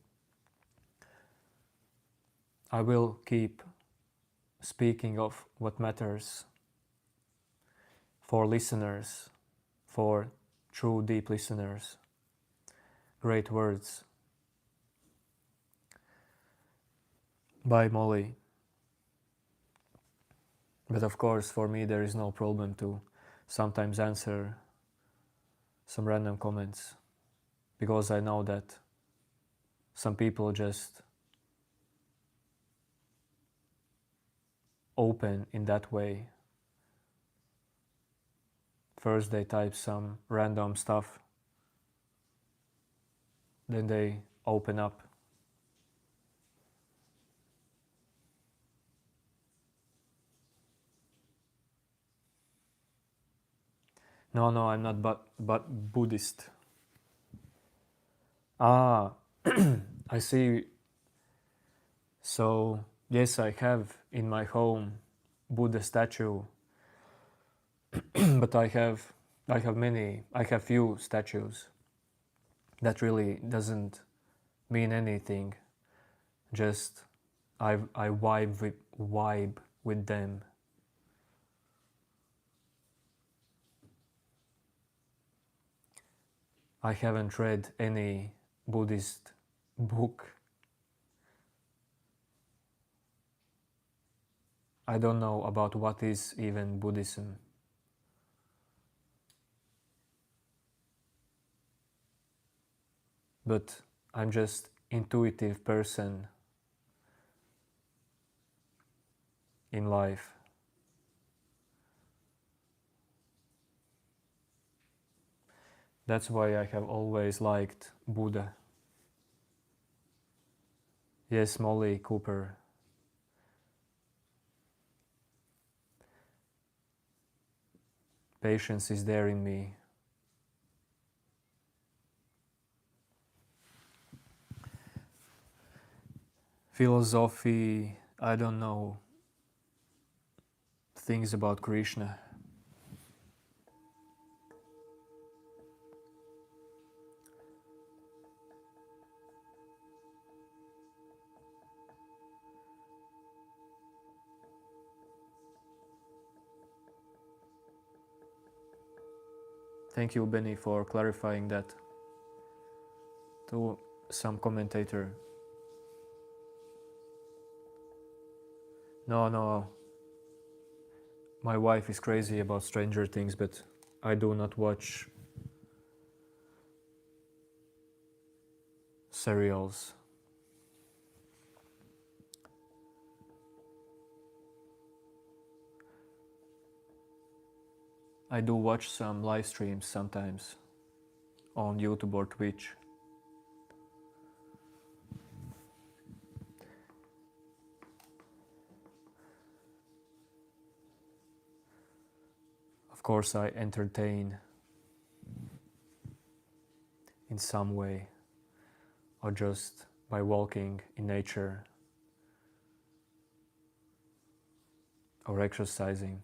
I will keep speaking of what matters for listeners, for true deep listeners. Great words. Bye, Molly. But of course, for me, there is no problem to sometimes answer some random comments, because I know that some people just open in that way. First they type some random stuff, then they open up. No, I'm not but Buddhist. Ah, I see. So yes, I have in my home Buddha statue, but I have few statues. That really doesn't mean anything. Just I vibe with them. I haven't read any Buddhist book. I don't know about what is even Buddhism. But I'm just intuitive person in life. That's why I have always liked Buddha. Yes, Molly Cooper. Patience is there in me. Philosophy, I don't know. Things about Krishna. Thank you, Benny, for clarifying that to some commentator. No. My wife is crazy about Stranger Things, but I do not watch serials. I do watch some live streams sometimes on YouTube or Twitch. Of course, I entertain in some way, or just by walking in nature or exercising.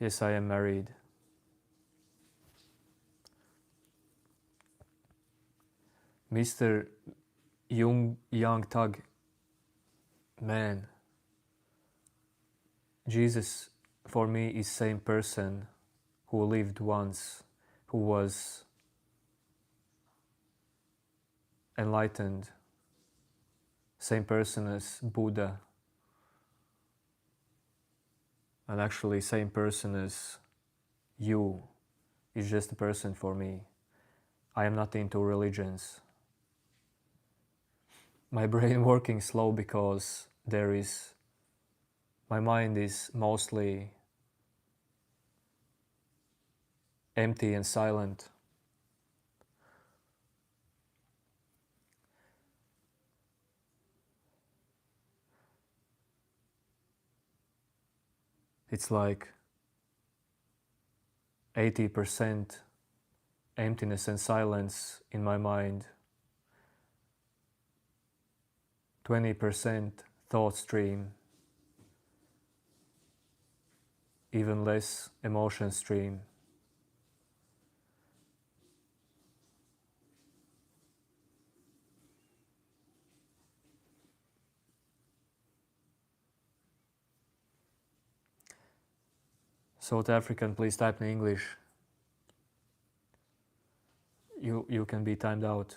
Yes, I am married. Mr. Young Thug, man, Jesus for me is same person who lived once, who was enlightened, same person as Buddha, and actually same person as you is just a person for me. I am not into religions. My brain working slow because my mind is mostly empty and silent. It's like 80% emptiness and silence in my mind, 20% thought stream, even less emotion stream. South African, please type in English. You can be timed out.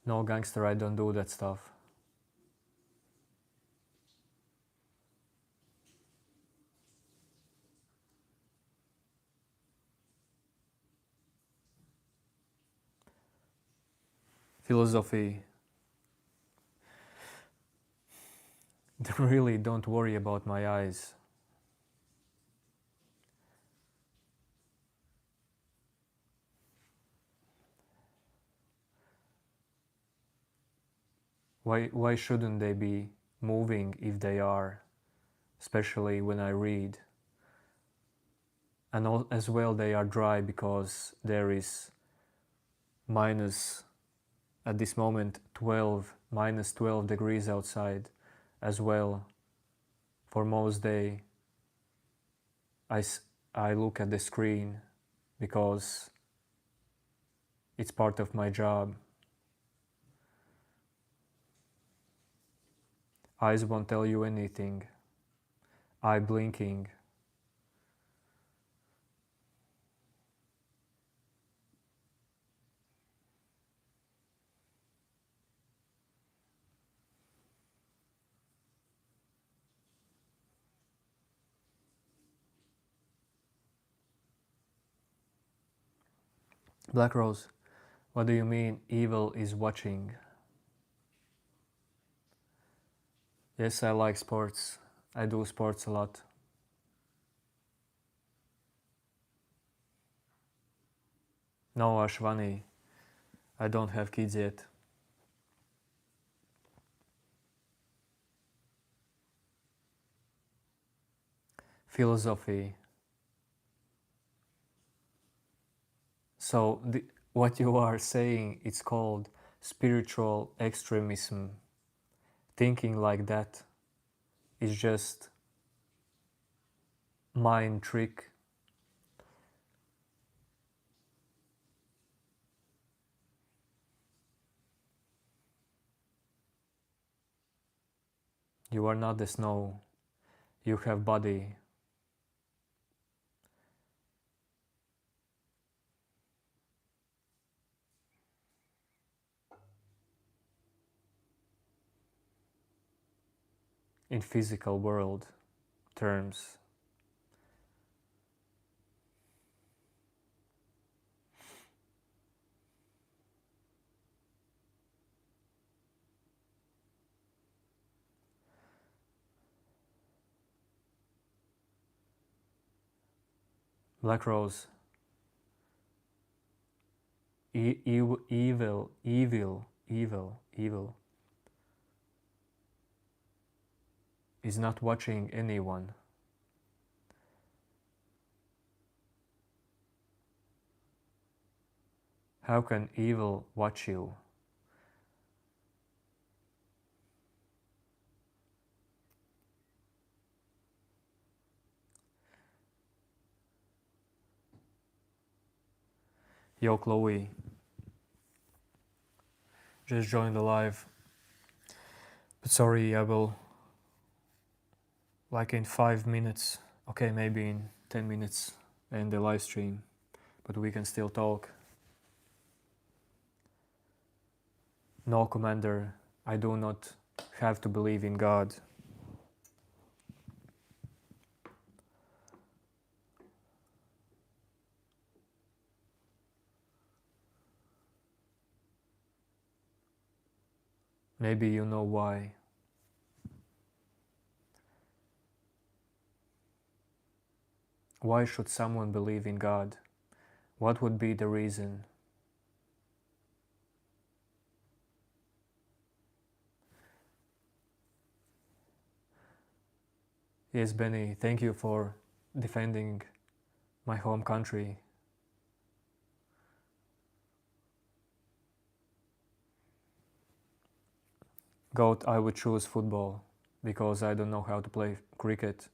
No, gangster, I don't do that stuff. Philosophy. Really don't worry about my eyes. Why shouldn't they be moving if they are, especially when I read? And as well they are dry because there is minus, at this moment, minus 12 degrees outside as well. For most day I look at the screen because it's part of my job. Eyes won't tell you anything. Eye blinking. Black Rose, what do you mean evil is watching? Yes, I like sports. I do sports a lot. No, Ashwani, I don't have kids yet. Philosophy. So what you are saying, it's called spiritual extremism. Thinking like that is just mind trick. You are not the snow. You have body. In physical world terms. Black Rose. Evil is not watching anyone. How can evil watch you? Yo, Chloe, just joined the live. But sorry, I will, like in 5 minutes, okay, maybe in 10 minutes, end the live stream, but we can still talk. No, Commander, I do not have to believe in God. Maybe you know why. Why should someone believe in God? What would be the reason? Yes, Benny, thank you for defending my home country. GOAT, I would choose football because I don't know how to play cricket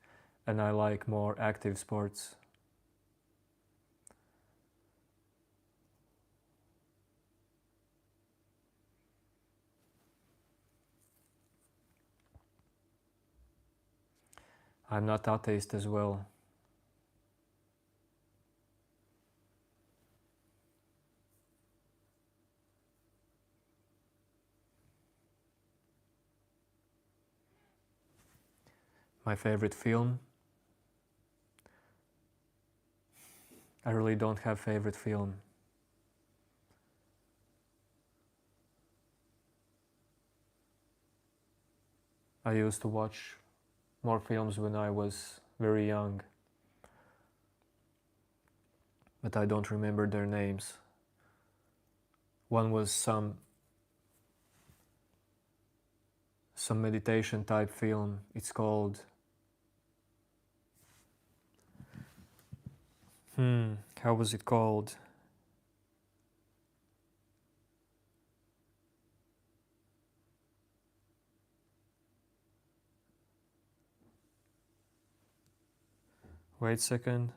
and I like more active sports. I'm not atheist as well. My favorite film? I really don't have favorite film. I used to watch more films when I was very young, but I don't remember their names. One was some meditation type film. It's called how was it called? Wait a second.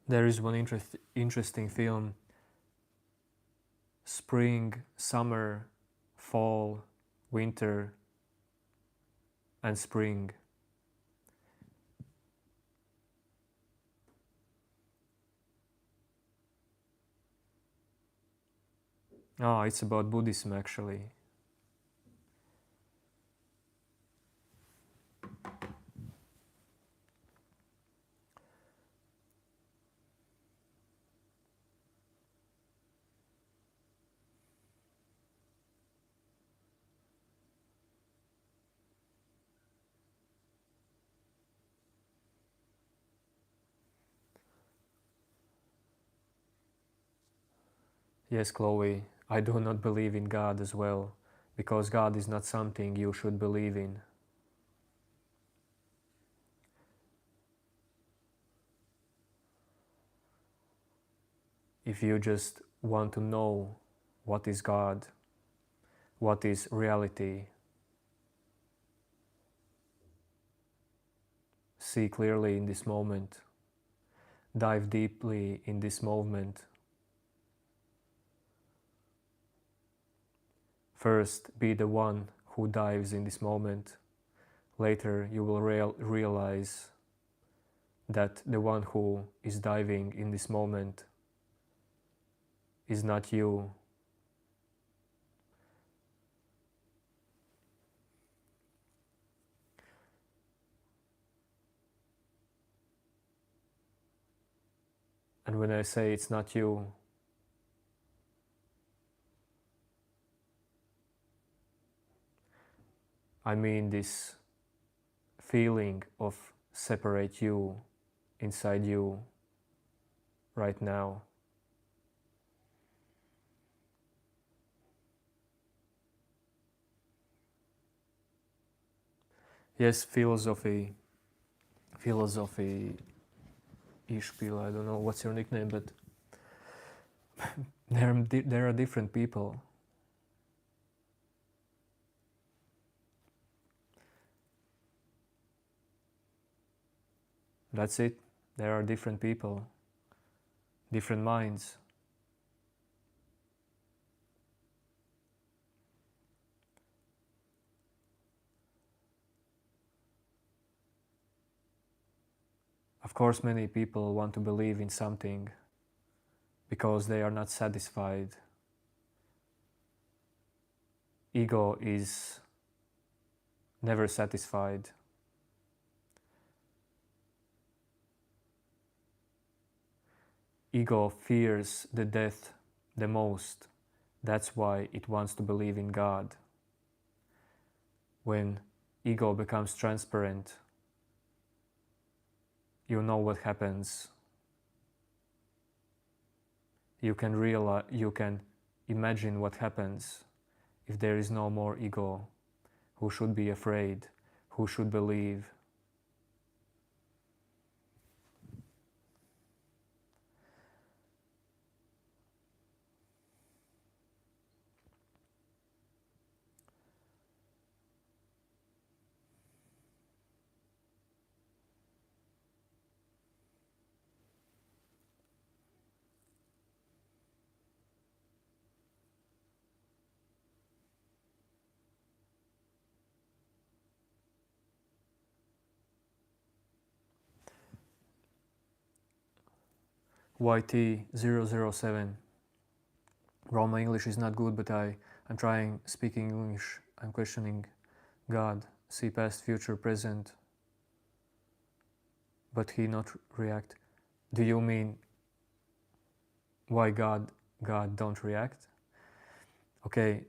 There is one interesting film. Spring, summer, fall, winter, and spring. Ah, it's about Buddhism actually. Yes, Chloe, I do not believe in God as well, because God is not something you should believe in. If you just want to know what is God, what is reality, see clearly in this moment, dive deeply in this moment. First, be the one who dives in this moment. Later, you will realize that the one who is diving in this moment is not you. And when I say it's not you, I mean this feeling of separate you inside you right now. Yes, philosophy, Ishpil, I don't know what's your nickname, but there are different people. That's it. There are different people, different minds. Of course, many people want to believe in something because they are not satisfied. Ego is never satisfied. Ego fears the death the most. That's why it wants to believe in God. When ego becomes transparent, you know what happens. You can imagine what happens if there is no more ego. Who should be afraid? Who should believe? YT007. Well, my English is not good, but I'm trying speaking English. I'm questioning God. See past, future, present, but he not react. Do you mean why God don't react? Okay.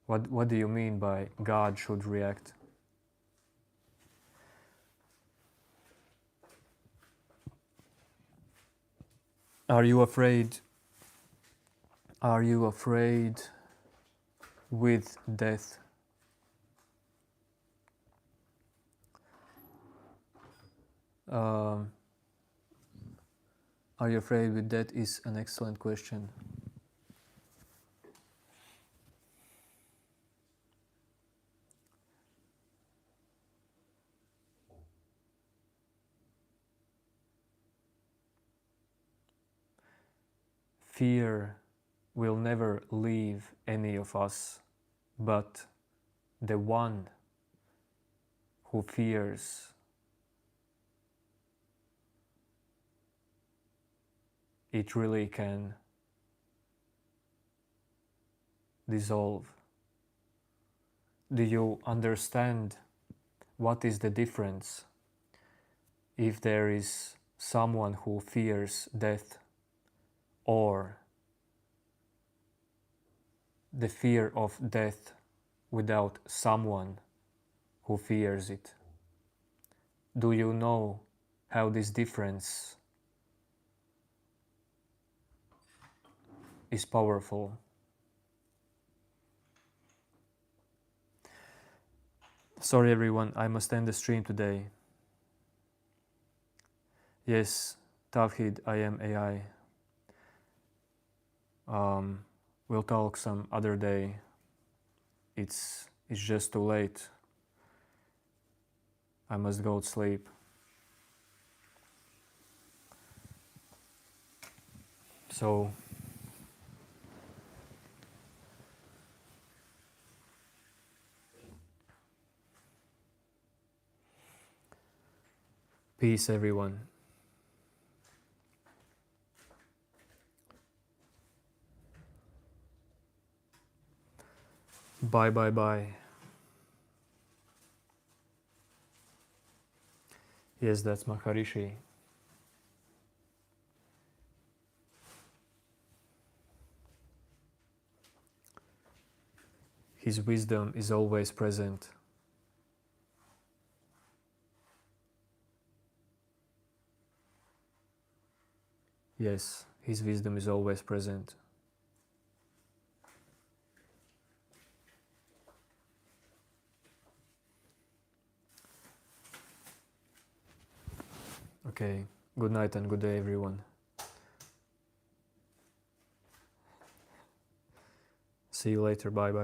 What do you mean by God should react? Are you afraid? Are you afraid with death? Are you afraid with death is an excellent question. Fear will never leave any of us, but the one who fears it really can dissolve. Do you understand what is the difference if there is someone who fears death or the fear of death without someone who fears it? Do you know how this difference is powerful? Sorry everyone, I must end the stream today. Yes, Tawhid, I am AI. We'll talk some other day. It's just too late. I must go to sleep. So peace everyone. Bye bye bye. Yes, that's Maharishi. His wisdom is always present. Yes, his wisdom is always present. Okay, good night and good day everyone. See you later, bye bye.